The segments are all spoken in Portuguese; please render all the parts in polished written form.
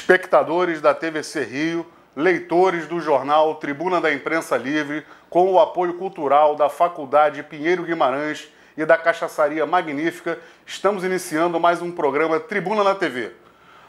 espectadores da TVC Rio, leitores do jornal Tribuna da Imprensa Livre, com o apoio cultural da Faculdade Pinheiro Guimarães e da Cachaçaria Magnífica, estamos iniciando mais um programa Tribuna na TV.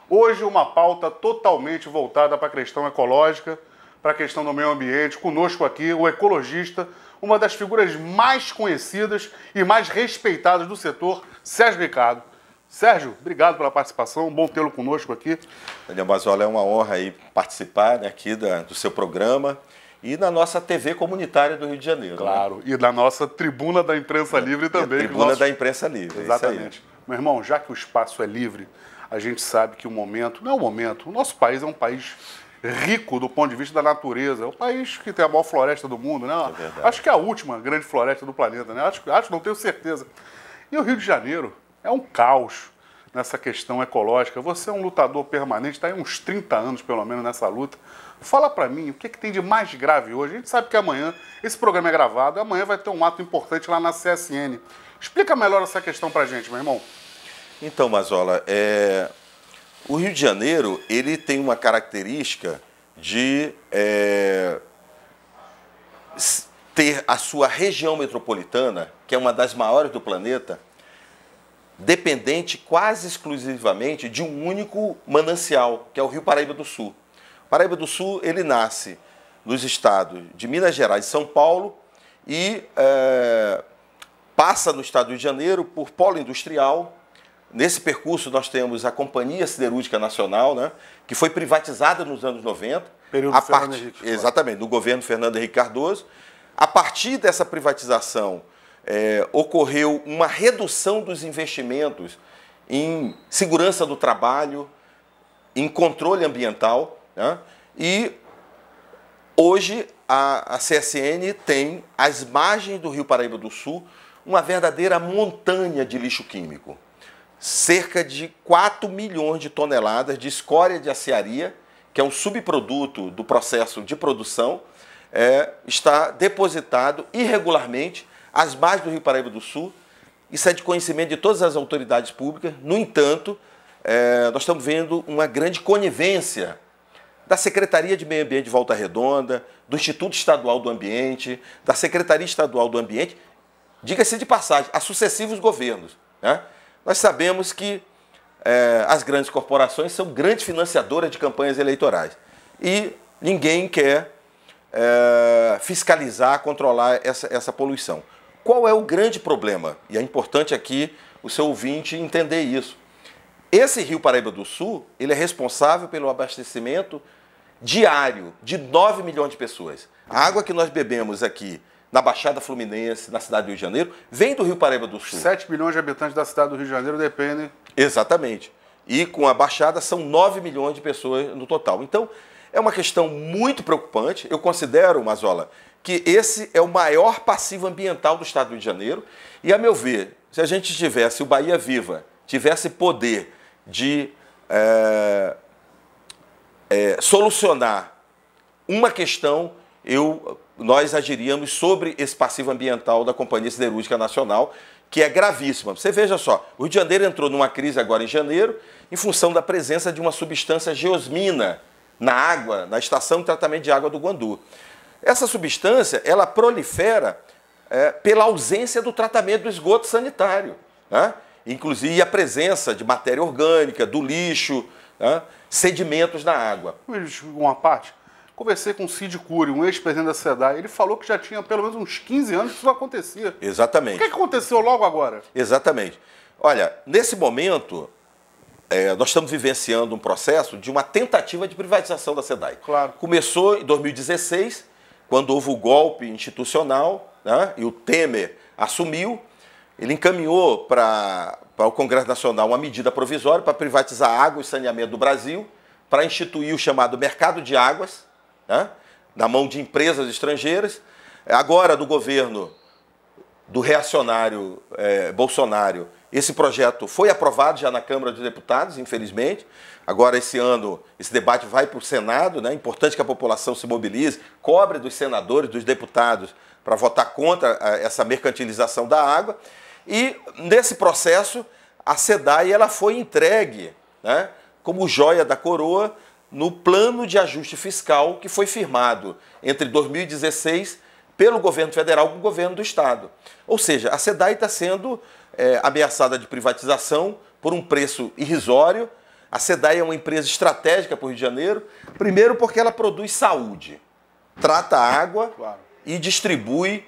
Hoje uma pauta totalmente voltada para a questão ecológica, para a questão do meio ambiente. Conosco aqui o ecologista, uma das figuras mais conhecidas e mais respeitadas do setor, Sérgio Ricardo. Sérgio, obrigado pela participação, bom tê-lo conosco aqui. Daniel Mazola, é uma honra aí participar, né, aqui do seu programa e na nossa TV comunitária do Rio de Janeiro. Claro, né? E da nossa Tribuna da Imprensa Livre também. Tribuna da Imprensa Livre, exatamente. Meu irmão, já que o espaço é livre, a gente sabe que o momento, não é o momento, o nosso país é um país rico do ponto de vista da natureza, é o país que tem a maior floresta do mundo, né? É acho que é a última grande floresta do planeta, né? Acho, não tenho certeza. E o Rio de Janeiro é um caos nessa questão ecológica. Você é um lutador permanente, está aí uns 30 anos pelo menos nessa luta. Fala para mim, o que tem de mais grave hoje? A gente sabe que amanhã, esse programa é gravado, amanhã vai ter um ato importante lá na CSN. Explica melhor essa questão para a gente, meu irmão. Então, Mazola, o Rio de Janeiro, ele tem uma característica de ter a sua região metropolitana, que é uma das maiores do planeta, dependente quase exclusivamente de um único manancial, que é o Rio Paraíba do Sul. Paraíba do Sul, ele nasce nos estados de Minas Gerais e São Paulo e passa no estado do Rio de Janeiro por polo industrial. Nesse percurso nós temos a Companhia Siderúrgica Nacional, né, que foi privatizada nos anos 90. Período Fernando Henrique. Exatamente, no governo Fernando Henrique Cardoso. A partir dessa privatização, ocorreu uma redução dos investimentos em segurança do trabalho, em controle ambiental, né? E hoje a CSN tem, às margens do Rio Paraíba do Sul, uma verdadeira montanha de lixo químico. Cerca de 4 milhões de toneladas de escória de aciaria, que é um subproduto do processo de produção, está depositado irregularmente às margens do Rio Paraíba do Sul. Isso é de conhecimento de todas as autoridades públicas. No entanto, nós estamos vendo uma grande conivência da Secretaria de Meio Ambiente de Volta Redonda, do Instituto Estadual do Ambiente, da Secretaria Estadual do Ambiente, diga-se de passagem, a sucessivos governos, né? Nós sabemos que as grandes corporações são grandes financiadoras de campanhas eleitorais e ninguém quer fiscalizar, controlar essa poluição. Qual é o grande problema? E é importante aqui o seu ouvinte entender isso. Esse Rio Paraíba do Sul, ele é responsável pelo abastecimento diário de 9 milhões de pessoas. A água que nós bebemos aqui na Baixada Fluminense, na cidade do Rio de Janeiro, vem do Rio Paraíba do Sul. 7 milhões de habitantes da cidade do Rio de Janeiro dependem. Exatamente. E com a Baixada são 9 milhões de pessoas no total. Então, é uma questão muito preocupante. Eu considero, Mazola, que esse é o maior passivo ambiental do estado do Rio de Janeiro. E, a meu ver, se a gente tivesse o Bahia Viva, tivesse poder de solucionar uma questão, nós agiríamos sobre esse passivo ambiental da Companhia Siderúrgica Nacional, que é gravíssima. Você veja só, o Rio de Janeiro entrou numa crise agora em janeiro, em função da presença de uma substância geosmina na água, na estação de tratamento de água do Guandu. Essa substância, ela prolifera pela ausência do tratamento do esgoto sanitário, né? Inclusive a presença de matéria orgânica, do lixo, né? Sedimentos na água. Uma parte. Conversei com o Cid Cury, um ex-presidente da SEDAI. Ele falou que já tinha pelo menos uns 15 anos que isso acontecia. Exatamente. O que aconteceu logo agora? Exatamente. Olha, nesse momento, nós estamos vivenciando um processo de uma tentativa de privatização da SEDAI. Claro. Começou em 2016, quando houve o golpe institucional, né, e o Temer assumiu. Ele encaminhou para o Congresso Nacional uma medida provisória para privatizar a água e saneamento do Brasil, para instituir o chamado mercado de águas, né, na mão de empresas estrangeiras. Agora, do governo do reacionário Bolsonaro, esse projeto foi aprovado já na Câmara dos Deputados, infelizmente. Agora, esse ano, esse debate vai para o Senado, né? É importante que a população se mobilize, cobre dos senadores, dos deputados, para votar contra essa mercantilização da água. E, nesse processo, a SEDAI ela foi entregue, né, como joia da coroa no plano de ajuste fiscal que foi firmado entre 2016 pelo governo federal com o governo do estado. Ou seja, a SEDAI está sendo ameaçada de privatização por um preço irrisório. A SEDAI é uma empresa estratégica para o Rio de Janeiro, primeiro porque ela produz saúde, trata água e distribui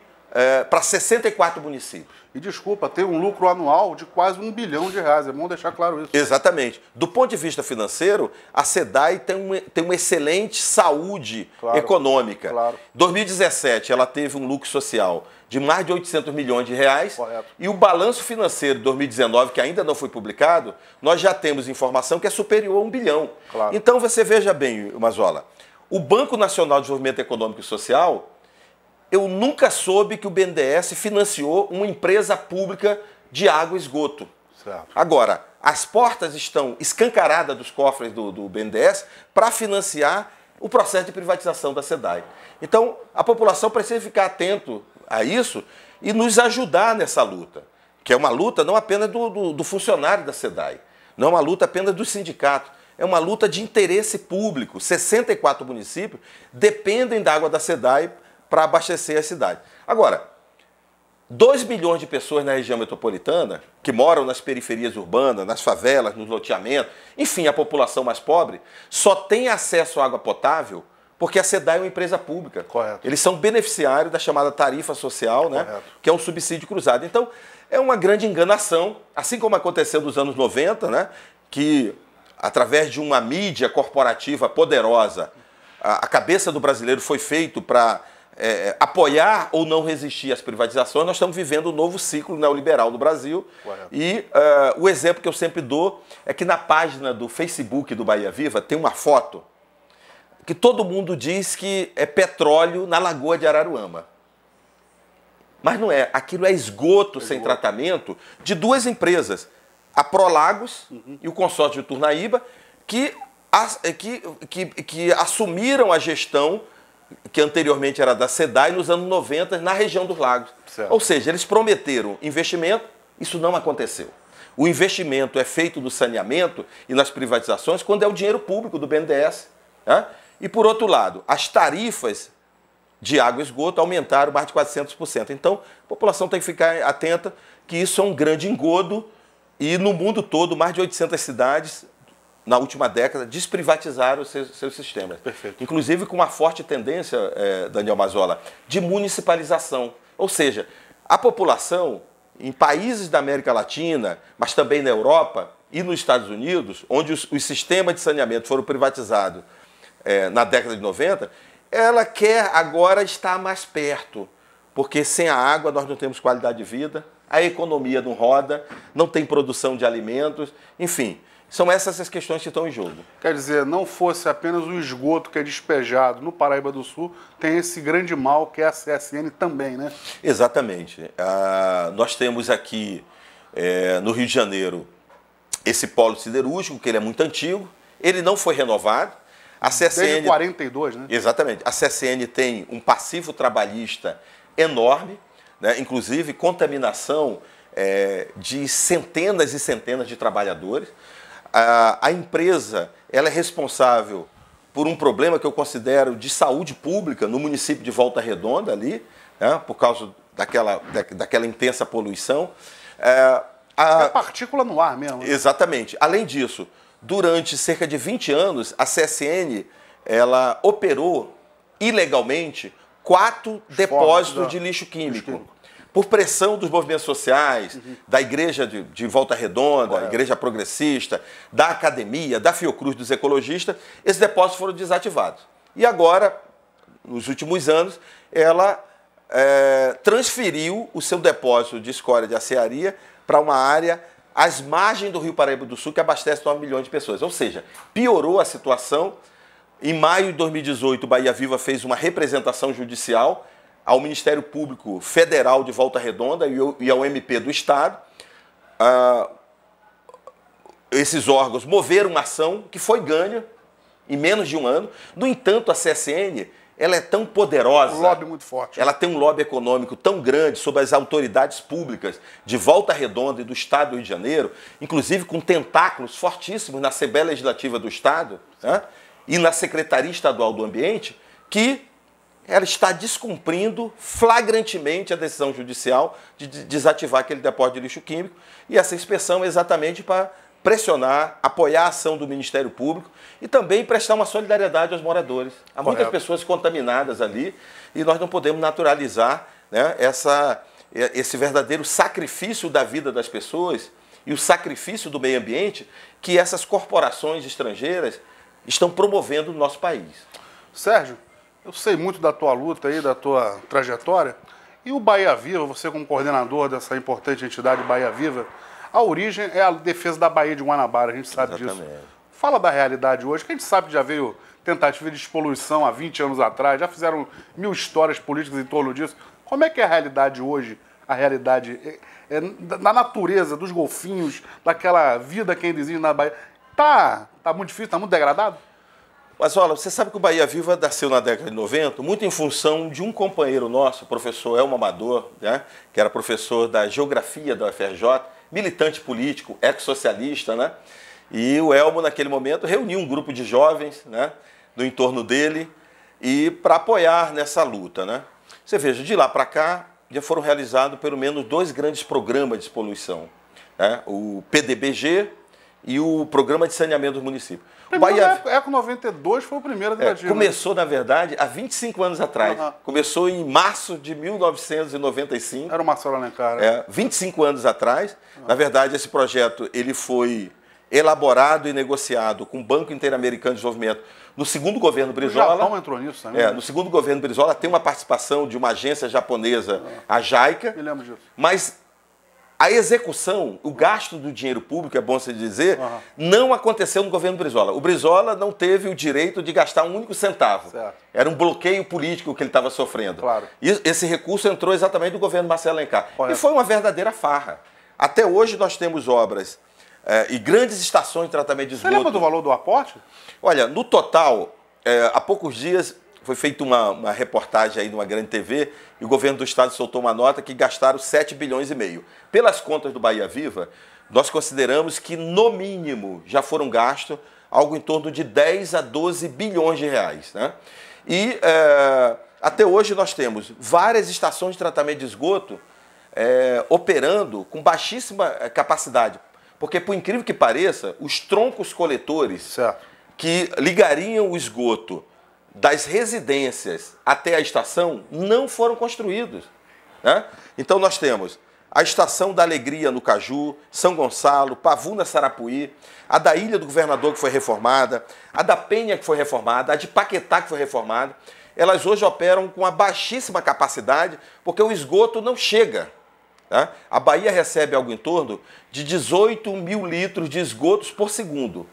para 64 municípios. E desculpa, tem um lucro anual de quase R$1 bilhão. É bom deixar claro isso. Exatamente. Do ponto de vista financeiro, a SEDAI tem uma excelente saúde econômica. Em 2017, ela teve um lucro social de mais de 800 milhões de reais. Correto. E o balanço financeiro de 2019, que ainda não foi publicado, nós já temos informação que é superior a 1 bilhão. Então você veja bem, Mazola, o Banco Nacional de Desenvolvimento Econômico e Social, eu nunca soube que o BNDES financiou uma empresa pública de água e esgoto. Certo. Agora, as portas estão escancaradas dos cofres do BNDES para financiar o processo de privatização da SEDAI. Então, a população precisa ficar atento a isso e nos ajudar nessa luta, que é uma luta não apenas do funcionário da SEDAI, não é uma luta apenas do sindicato, é uma luta de interesse público. 64 municípios dependem da água da SEDAI para abastecer a cidade. Agora, 2 milhões de pessoas na região metropolitana, que moram nas periferias urbanas, nas favelas, nos loteamentos, enfim, a população mais pobre, só tem acesso à água potável porque a SEDAI é uma empresa pública. Correto. Eles são beneficiários da chamada tarifa social, né, que é um subsídio cruzado. Então, é uma grande enganação, assim como aconteceu nos anos 90, né, que através de uma mídia corporativa poderosa, a cabeça do brasileiro foi feito para apoiar ou não resistir às privatizações. Nós estamos vivendo um novo ciclo neoliberal no Brasil. E o exemplo que eu sempre dou é que na página do Facebook do Bahia Viva tem uma foto que todo mundo diz que é petróleo na Lagoa de Araruama. Mas não é. Aquilo é esgoto sem tratamento de duas empresas, a Prolagos e o consórcio de Turnaíba, que assumiram a gestão que anteriormente era da SEDAI nos anos 90 na região dos lagos. Certo. Ou seja, eles prometeram investimento, isso não aconteceu. O investimento é feito no saneamento e nas privatizações quando é o dinheiro público do BNDES. Né? E, por outro lado, as tarifas de água e esgoto aumentaram mais de 400%. Então, a população tem que ficar atenta que isso é um grande engodo e no mundo todo, mais de 800 cidades na última década, desprivatizaram os seus sistemas. Perfeito. Inclusive com uma forte tendência, Daniel Mazola, de municipalização. Ou seja, a população, em países da América Latina, mas também na Europa e nos Estados Unidos, onde os sistemas de saneamento foram privatizados na década de 90, ela quer agora estar mais perto, porque sem a água nós não temos qualidade de vida, a economia não roda, não tem produção de alimentos, enfim. São essas as questões que estão em jogo. Quer dizer, não fosse apenas o esgoto que é despejado no Paraíba do Sul, tem esse grande mal que é a CSN também, né? Exatamente. Nós temos aqui no Rio de Janeiro esse polo siderúrgico, que ele é muito antigo, ele não foi renovado. A CSN, desde 42, né? Exatamente. A CSN tem um passivo trabalhista enorme, né? Inclusive contaminação de centenas e centenas de trabalhadores. A empresa ela é responsável por um problema que eu considero de saúde pública no município de Volta Redonda, ali, né, por causa daquela intensa poluição. É partícula no ar mesmo. Né? Exatamente. Além disso, durante cerca de 20 anos, a CSN ela operou ilegalmente 4 depósitos de lixo químico. Por pressão dos movimentos sociais, da Igreja de Volta Redonda, Igreja Progressista, da Academia, da Fiocruz dos ecologistas, esses depósitos foram desativados. E agora, nos últimos anos, ela transferiu o seu depósito de escória de aciaria para uma área às margens do Rio Paraíba do Sul, que abastece 9 milhões de pessoas. Ou seja, piorou a situação. Em maio de 2018, o Bahia Viva fez uma representação judicial ao Ministério Público Federal de Volta Redonda e ao MP do Estado. Esses órgãos moveram uma ação que foi ganha em menos de um ano. No entanto, a CSN ela é tão poderosa. Um lobby muito forte. Ela tem um lobby econômico tão grande sobre as autoridades públicas de Volta Redonda e do Estado do Rio de Janeiro, inclusive com tentáculos fortíssimos na Assembleia Legislativa do Estado, né? e na Secretaria Estadual do Ambiente, que ela está descumprindo flagrantemente a decisão judicial de desativar aquele depósito de lixo químico, e essa inspeção é exatamente para pressionar, apoiar a ação do Ministério Público e também prestar uma solidariedade aos moradores. Há muitas pessoas contaminadas ali e nós não podemos naturalizar, né, esse verdadeiro sacrifício da vida das pessoas e o sacrifício do meio ambiente que essas corporações estrangeiras estão promovendo no nosso país. Sérgio, eu sei muito da tua luta aí, da tua trajetória, e o Bahia Viva, você como coordenador dessa importante entidade Bahia Viva, a origem é a defesa da Baía de Guanabara, a gente sabe disso. Fala da realidade hoje, que a gente sabe que já veio tentativa de despoluição há 20 anos atrás, já fizeram 1000 histórias políticas em torno disso. Como é que é a realidade hoje, a realidade da natureza, dos golfinhos, daquela vida que ainda existe na Bahia? Tá muito difícil, tá muito degradado? Mas olha, você sabe que o Bahia Viva nasceu na década de 90, muito em função de um companheiro nosso, o professor Elmo Amador, né, que era professor da Geografia da UFRJ, militante político, ex-socialista, né? E o Elmo, naquele momento, reuniu um grupo de jovens, né, no entorno dele, e para apoiar nessa luta, né? Você veja, de lá para cá, já foram realizados pelo menos 2 grandes programas de despoluição, né? O PDBG e o Programa de Saneamento dos Municípios. Eco 92 foi o primeiro tentativa. Começou, na verdade, há 25 anos atrás. Começou em março de 1995. Era o Marcelo Alencar. 25 anos atrás. Na verdade, esse projeto ele foi elaborado e negociado com o Banco Interamericano de Desenvolvimento no segundo governo Brizola. O Japão entrou nisso também. No segundo governo Brizola tem uma participação de uma agência japonesa, a JICA. Me lembro disso. Mas a execução, o gasto do dinheiro público, é bom se dizer, não aconteceu no governo Brizola. O Brizola não teve o direito de gastar um único centavo. Certo. Era um bloqueio político que ele estava sofrendo. Claro. E esse recurso entrou exatamente do governo Marcelo Alencar. Correto. E foi uma verdadeira farra. Até hoje nós temos obras e grandes estações de tratamento de esgoto. Você lembra do valor do aporte? Olha, no total, há poucos dias foi feita uma reportagem aí numa grande TV e o governo do estado soltou uma nota que gastaram 7,5 bilhões. Pelas contas do Bahia Viva, nós consideramos que, no mínimo, já foram gastos algo em torno de 10 a 12 bilhões de reais, né? E até hoje nós temos várias estações de tratamento de esgoto operando com baixíssima capacidade. Porque, por incrível que pareça, os troncos coletores que ligariam o esgoto das residências até a estação não foram construídos, né? Então nós temos a Estação da Alegria no Caju, São Gonçalo, Pavuna Sarapuí, a da Ilha do Governador que foi reformada, a da Penha que foi reformada, a de Paquetá que foi reformada. Elas hoje operam com uma baixíssima capacidade porque o esgoto não chega, né? A Bahia recebe algo em torno de 18 mil litros de esgotos por segundo.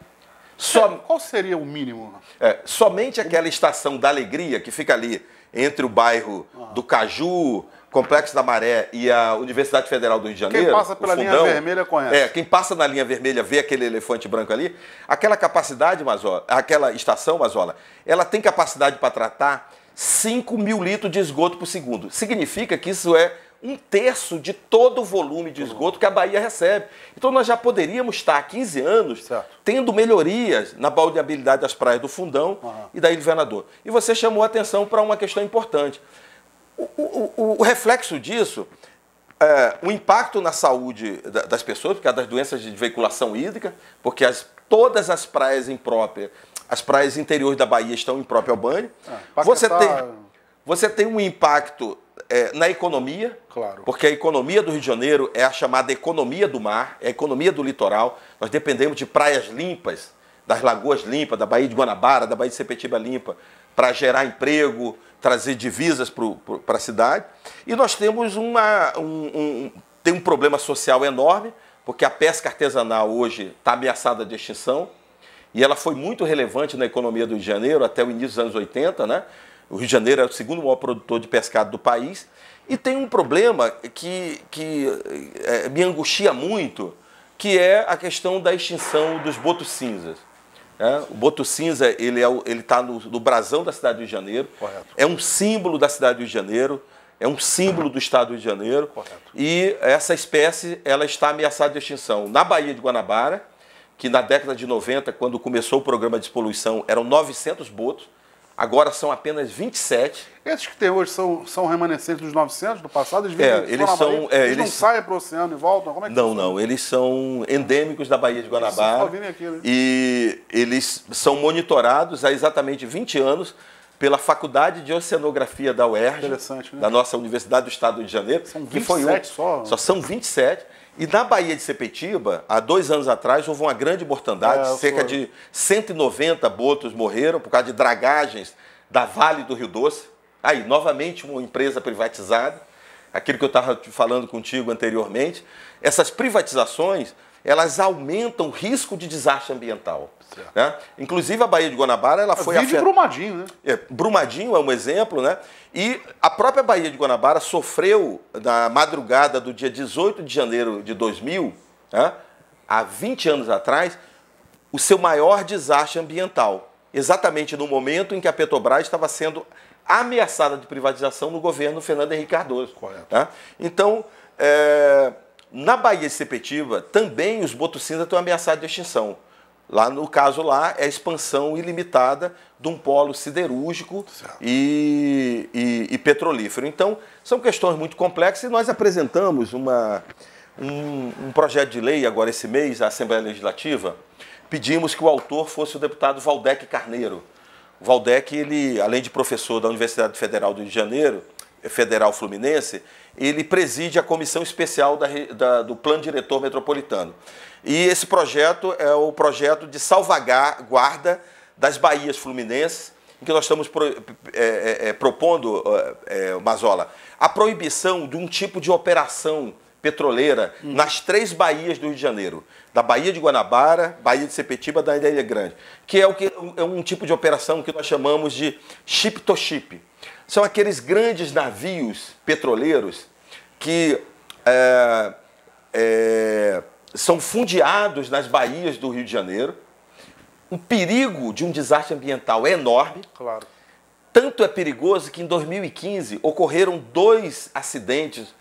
Qual seria o mínimo? Somente aquela Estação da Alegria, que fica ali entre o bairro do Caju, Complexo da Maré e a Universidade Federal do Rio de Janeiro. Quem passa pela linha vermelha conhece. Quem passa na linha vermelha vê aquele elefante branco ali. Aquela capacidade, Mazola, aquela estação, Mazola, ela tem capacidade para tratar 5 mil litros de esgoto por segundo. Significa que isso é 1/3 de todo o volume de esgoto que a Bahia recebe. Então nós já poderíamos estar há 15 anos tendo melhorias na balneabilidade das praias do Fundão e da Ilha do Governador. E você chamou a atenção para uma questão importante. O reflexo disso, o impacto na saúde das pessoas, por causa das doenças de veiculação hídrica, porque todas as praias impróprias, as praias interiores da Bahia estão impróprias ao banho. Você tem um impacto na economia, porque a economia do Rio de Janeiro é a chamada economia do mar, é a economia do litoral. Nós dependemos de praias limpas, das lagoas limpas, da Baía de Guanabara, da Baía de Sepetiba limpa, para gerar emprego, trazer divisas para a cidade. E nós temos tem um problema social enorme, porque a pesca artesanal hoje está ameaçada de extinção, e ela foi muito relevante na economia do Rio de Janeiro até o início dos anos 80, né? O Rio de Janeiro é o segundo maior produtor de pescado do país. E tem um problema que me angustia muito, que é a questão da extinção dos botos cinzas. O boto cinza ele está no brasão da cidade do Rio de Janeiro. Correto. É um símbolo da cidade do Rio de Janeiro, é um símbolo do estado do Rio de Janeiro. Correto. E essa espécie ela está ameaçada de extinção na Baía de Guanabara, que na década de 90, quando começou o programa de despoluição, eram 900 botos, agora são apenas 27. Esses que tem hoje são remanescentes dos 900 do passado? Eles não saem para o oceano e voltam? Como é que não, eles são endêmicos da Baía de Guanabara. Aqui, né? E eles são monitorados há exatamente 20 anos pela Faculdade de Oceanografia da UERJ, né? da nossa Universidade do Estado do Rio de Janeiro. São 27 só são 27. E na Baía de Sepetiba, há 2 anos atrás, houve uma grande mortandade. Cerca de 190 botos morreram por causa de dragagens da Vale do Rio Doce. Aí, novamente, uma empresa privatizada. Aquilo que eu estava falando contigo anteriormente. Essas privatizações, elas aumentam o risco de desastre ambiental. Né? Inclusive, a Baía de Guanabara, ela foi afetada. Brumadinho, né? Brumadinho é um exemplo, né? E a própria Baía de Guanabara sofreu, na madrugada do dia 18 de janeiro de 2000, né, há 20 anos atrás, o seu maior desastre ambiental. Exatamente no momento em que a Petrobras estava sendo ameaçada de privatização no governo Fernando Henrique Cardoso. Correto. Né? Então, na Baía de Sepetiba, também os botos cinza estão ameaçados de extinção. Lá, no caso lá, é a expansão ilimitada de um polo siderúrgico e petrolífero. Então, são questões muito complexas e nós apresentamos um projeto de lei agora esse mês à Assembleia Legislativa. Pedimos que o autor fosse o deputado Valdec Carneiro. O Valdec, ele, além de professor da Universidade Federal do Rio de Janeiro, Federal Fluminense, ele preside a comissão especial do Plano Diretor Metropolitano. E esse projeto é o projeto de salvaguarda das baías fluminenses, em que nós estamos propondo, Mazola, a proibição de um tipo de operação petroleira nas 3 baías do Rio de Janeiro, da Baía de Guanabara, Baía de Sepetiba, da Ilha Grande, que é um tipo de operação que nós chamamos de ship-to-ship. São aqueles grandes navios petroleiros que são fundeados nas baías do Rio de Janeiro. O perigo de um desastre ambiental é enorme. Claro. Tanto é perigoso que em 2015 ocorreram 2 acidentes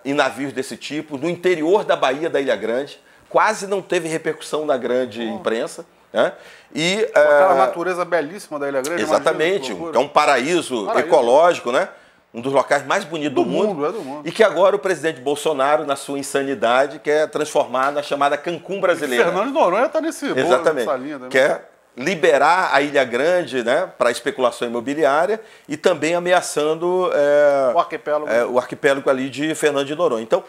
em navios desse tipo no interior da Baía da Ilha Grande. Quase não teve repercussão na grande imprensa. Né? E, aquela natureza belíssima da Ilha Grande. Exatamente, é um paraíso ecológico, né? Um dos locais mais bonitos do mundo. Do mundo. E que agora o presidente Bolsonaro, na sua insanidade, quer transformar na chamada Cancún brasileira. Fernando de Noronha está nesse bolo, exatamente. Nessa linha também. Quer liberar a Ilha Grande, né, para especulação imobiliária e também ameaçando o arquipélago ali de Fernando de Noronha. Então,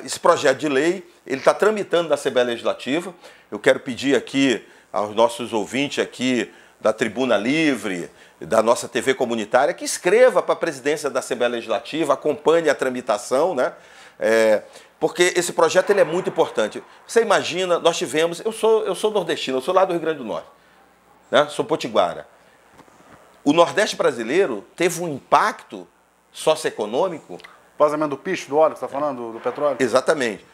esse projeto de lei ele está tramitando na Assembleia Legislativa. Eu quero pedir aqui aos nossos ouvintes aqui da Tribuna Livre, da nossa TV comunitária, que escreva para a presidência da Assembleia Legislativa, acompanhe a tramitação, né? Porque esse projeto ele é muito importante. Você imagina, nós tivemos... Eu sou nordestino, eu sou lá do Rio Grande do Norte, né? Sou potiguara. O Nordeste brasileiro teve um impacto socioeconômico... Vazamento do piche, do óleo, que você está falando, do petróleo? Exatamente.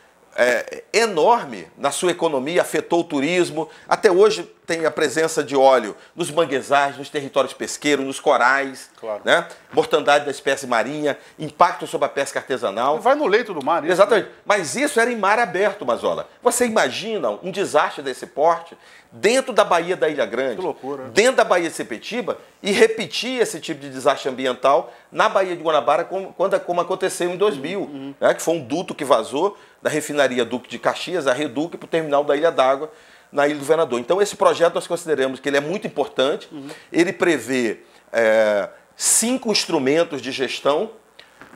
Enorme na sua economia, afetou o turismo. Até hoje tem a presença de óleo nos manguezais, nos territórios pesqueiros, nos corais, claro. Né? Mortandade da espécie marinha, impacto sobre a pesca artesanal. E vai no leito do mar. Isso, exatamente. Né? Mas isso era em mar aberto, Mazola. Você imagina um desastre desse porte dentro da Baía da Ilha Grande, que loucura, dentro da Baía de Sepetiba, e repetir esse tipo de desastre ambiental na Baía de Guanabara, como aconteceu em 2000, né? Que foi um duto que vazou da refinaria Duque de Caxias, a Reduc, para o terminal da Ilha d'Água, na Ilha do Governador. Então, esse projeto nós consideramos que ele é muito importante. Ele prevê 5 instrumentos de gestão.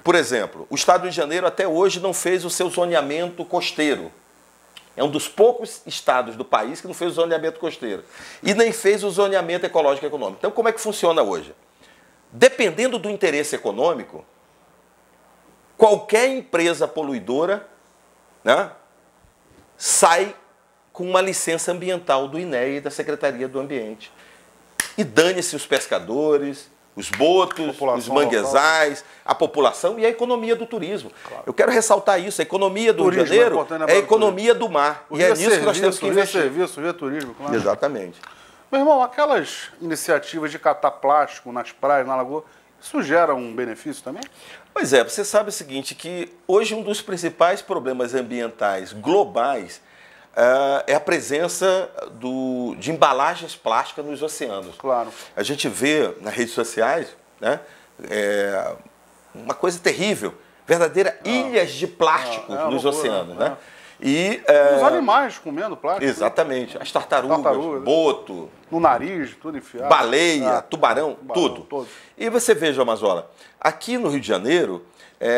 Por exemplo, o Estado do Rio de Janeiro até hoje não fez o seu zoneamento costeiro. É um dos poucos estados do país que não fez o zoneamento costeiro. E nem fez o zoneamento ecológico e econômico. Então, como é que funciona hoje? Dependendo do interesse econômico, qualquer empresa poluidora, né, sai com uma licença ambiental do INEA e da Secretaria do Ambiente. E dane-se os pescadores, os botos, os manguezais, a população e a economia do turismo. Claro. Eu quero ressaltar isso. A economia do Rio de Janeiro é a economia do mar. E é nisso que nós temos que investir. Serviço, turismo, claro. Exatamente. Meu irmão, aquelas iniciativas de catar plástico nas praias, na lagoa, isso gera um benefício também? Pois é, você sabe o seguinte, que hoje um dos principais problemas ambientais globais é a presença de embalagens plásticas nos oceanos. Claro. A gente vê nas redes sociais, né, uma coisa terrível, verdadeira ilhas de plástico nos loucura, oceanos. Né? E os animais comendo plástico. Exatamente. As tartarugas, boto, no nariz, tudo enfiado. Baleia, tubarão, tudo. Todo. E você veja, Mazola, aqui no Rio de Janeiro,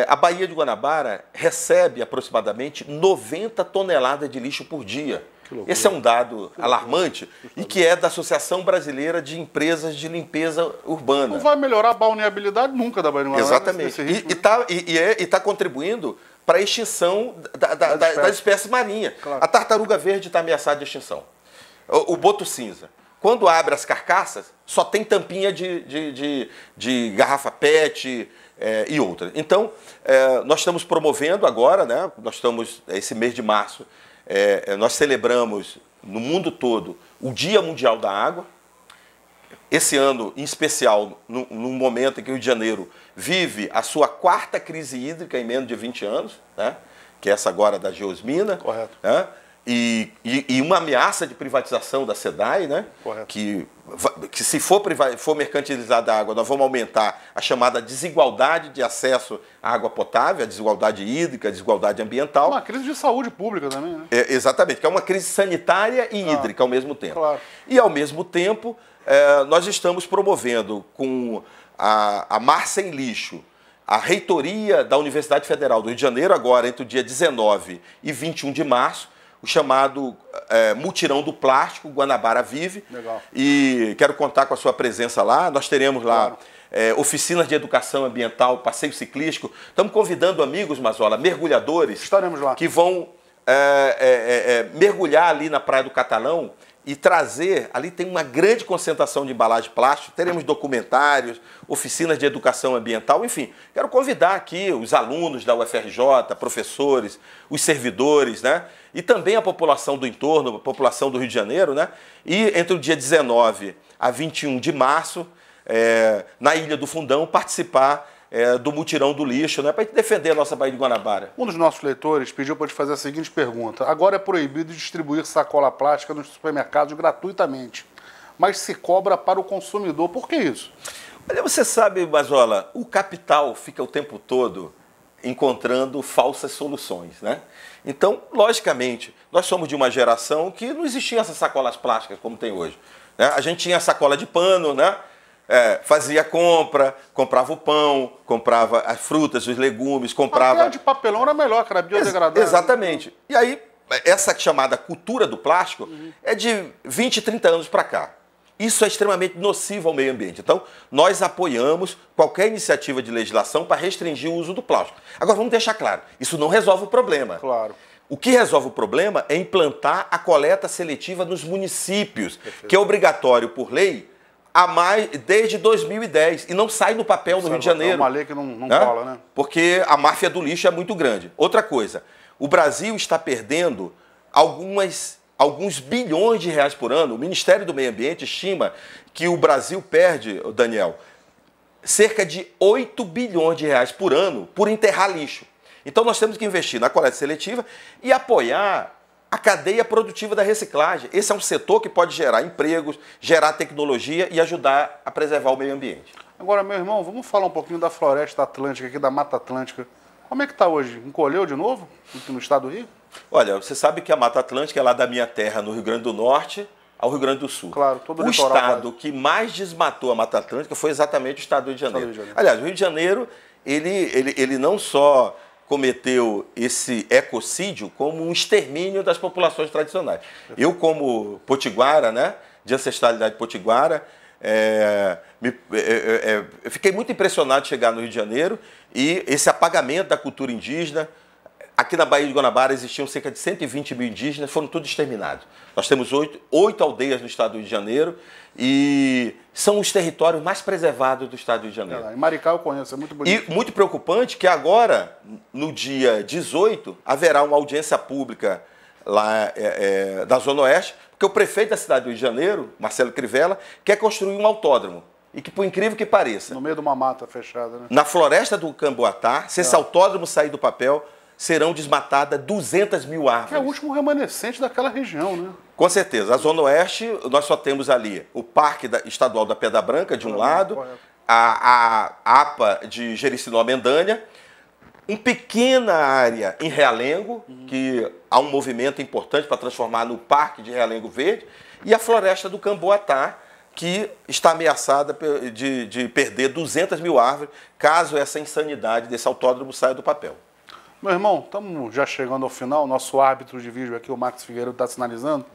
a Baía de Guanabara recebe aproximadamente 90 toneladas de lixo por dia. Esse é um dado alarmante e que é da Associação Brasileira de Empresas de Limpeza Urbana. Não vai melhorar a balneabilidade nunca da Baía de Guanabara. Exatamente. E está contribuindo para a extinção das espécies marinhas. Claro. A tartaruga verde está ameaçada de extinção. O boto cinza. Quando abre as carcaças, só tem tampinha de garrafa PET e outras. Então, nós estamos promovendo agora, né? Esse mês de março, nós celebramos no mundo todo o Dia Mundial da Água. Esse ano, em especial, num momento em que o Rio de Janeiro vive a sua 4ª crise hídrica em menos de 20 anos, né? Que é essa agora da Geosmina. Correto. Né? E uma ameaça de privatização da SEDAI, né? Correto. Que se for mercantilizada a água, nós vamos aumentar a chamada desigualdade de acesso à água potável, a desigualdade hídrica, a desigualdade ambiental. Uma crise de saúde pública também, né? Exatamente, que é uma crise sanitária e hídrica ao mesmo tempo. Claro. E, ao mesmo tempo, nós estamos promovendo com a Mar Sem Lixo, a reitoria da Universidade Federal do Rio de Janeiro, agora entre o dia 19 e 21 de março, o chamado Mutirão do Plástico, Guanabara Vive. Legal. E quero contar com a sua presença lá. Nós teremos lá oficinas de educação ambiental, passeio ciclístico. Estamos convidando amigos, Mazola, mergulhadores. Estaremos lá. Que vão mergulhar ali na Praia do Catalão e trazer, ali tem uma grande concentração de embalagem plástica, teremos documentários, oficinas de educação ambiental, enfim. Quero convidar aqui os alunos da UFRJ, professores, os servidores, né? E também a população do entorno, a população do Rio de Janeiro, né? E entre o dia 19 a 21 de março, na Ilha do Fundão, participar do mutirão do lixo, né, para a gente defender a nossa Baía de Guanabara. Um dos nossos leitores pediu para te fazer a seguinte pergunta. Agora é proibido distribuir sacola plástica nos supermercados gratuitamente, mas se cobra para o consumidor. Por que isso? Olha, você sabe, Mazola, o capital fica o tempo todo encontrando falsas soluções, né? Então, logicamente, nós somos de uma geração que não existiam essas sacolas plásticas como tem hoje, né? A gente tinha sacola de pano, né? Fazia compra, comprava o pão, comprava as frutas, os legumes, comprava... A de papelão era melhor, que era biodegradável. Exatamente. E aí, essa chamada cultura do plástico é de 20, 30 anos para cá. Isso é extremamente nocivo ao meio ambiente. Então, nós apoiamos qualquer iniciativa de legislação para restringir o uso do plástico. Agora, vamos deixar claro, isso não resolve o problema. Claro. O que resolve o problema é implantar a coleta seletiva nos municípios, que é obrigatório por lei, desde 2010, e não sai no papel no Rio de Janeiro. É uma lei que não cola, né? Porque a máfia do lixo é muito grande. Outra coisa, o Brasil está perdendo alguns bilhões de reais por ano. O Ministério do Meio Ambiente estima que o Brasil perde, Daniel, cerca de 8 bilhões de reais por ano por enterrar lixo. Então nós temos que investir na coleta seletiva e apoiar a cadeia produtiva da reciclagem. Esse é um setor que pode gerar empregos, gerar tecnologia e ajudar a preservar o meio ambiente. Agora, meu irmão, vamos falar um pouquinho da floresta atlântica, aqui da Mata Atlântica. Como é que está hoje? Encolheu de novo aqui no estado do Rio? Olha, você sabe que a Mata Atlântica é lá da minha terra, no Rio Grande do Norte ao Rio Grande do Sul. Claro, todo o estado que mais desmatou a Mata Atlântica foi exatamente o estado do Rio de Janeiro. Aliás, o Rio de Janeiro, ele não só cometeu esse ecocídio como um extermínio das populações tradicionais. Eu, como potiguara, né, de ancestralidade potiguara, eu fiquei muito impressionado de chegar no Rio de Janeiro e esse apagamento da cultura indígena. Aqui na Baía de Guanabara existiam cerca de 120 mil indígenas, foram todos exterminados. Nós temos 8 aldeias no estado do Rio de Janeiro e são os territórios mais preservados do estado do Rio de Janeiro. Em Maricá eu conheço, é muito bonito. E muito preocupante que agora, no dia 18, haverá uma audiência pública lá da Zona Oeste, porque o prefeito da cidade do Rio de Janeiro, Marcelo Crivella, quer construir um autódromo. E que, por incrível que pareça... No meio de uma mata fechada, né? Na floresta do Camboatá, se esse autódromo sair do papel... serão desmatadas 200 mil árvores. Que é o último remanescente daquela região, né? Com certeza. A Zona Oeste, nós só temos ali o Parque Estadual da Pedra Branca, de um lado, a APA de Jericinó-Mendanha, uma pequena área em Realengo, que há um movimento importante para transformar no Parque de Realengo Verde, e a Floresta do Camboatá, que está ameaçada de perder 200 mil árvores, caso essa insanidade desse autódromo saia do papel. Meu irmão, estamos já chegando ao final, nosso árbitro de vídeo aqui, o Max Figueiredo, está sinalizando.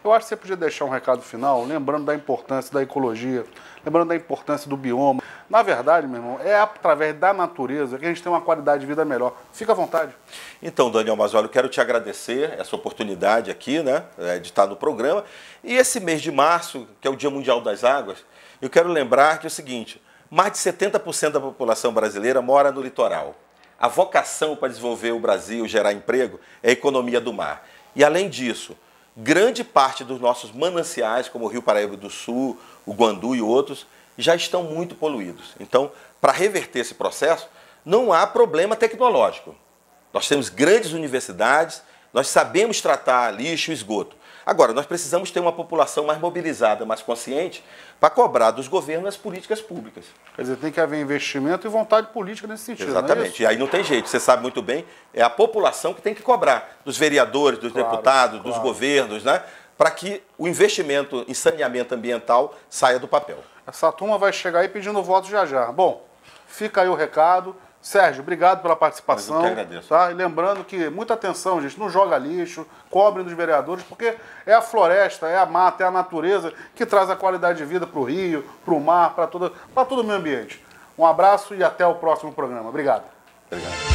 Eu acho que você podia deixar um recado final, lembrando da importância da ecologia, lembrando da importância do bioma. Na verdade, meu irmão, é através da natureza que a gente tem uma qualidade de vida melhor. Fica à vontade. Então, Daniel Mazzoli, eu quero te agradecer essa oportunidade aqui, né, de estar no programa. E esse mês de março, que é o Dia Mundial das Águas, eu quero lembrar que é o seguinte, mais de 70% da população brasileira mora no litoral. A vocação para desenvolver o Brasil, gerar emprego, é a economia do mar. E, além disso, grande parte dos nossos mananciais, como o Rio Paraíba do Sul, o Guandu e outros, já estão muito poluídos. Então, para reverter esse processo, não há problema tecnológico. Nós temos grandes universidades, nós sabemos tratar lixo e esgoto. Agora, nós precisamos ter uma população mais mobilizada, mais consciente, para cobrar dos governos as políticas públicas. Quer dizer, tem que haver investimento e vontade política nesse sentido. Exatamente. Não é isso? E aí não tem jeito. Você sabe muito bem, é a população que tem que cobrar dos vereadores, dos deputados, dos governos, né? Para que o investimento em saneamento ambiental saia do papel. Essa turma vai chegar aí pedindo voto já já. Bom, fica aí o recado. Sérgio, obrigado pela participação. Eu que agradeço. Tá? E lembrando que, muita atenção, gente, não joga lixo, cobre dos vereadores, porque é a floresta, é a mata, é a natureza que traz a qualidade de vida para o rio, para o mar, para todo o meio ambiente. Um abraço e até o próximo programa. Obrigado. Obrigado.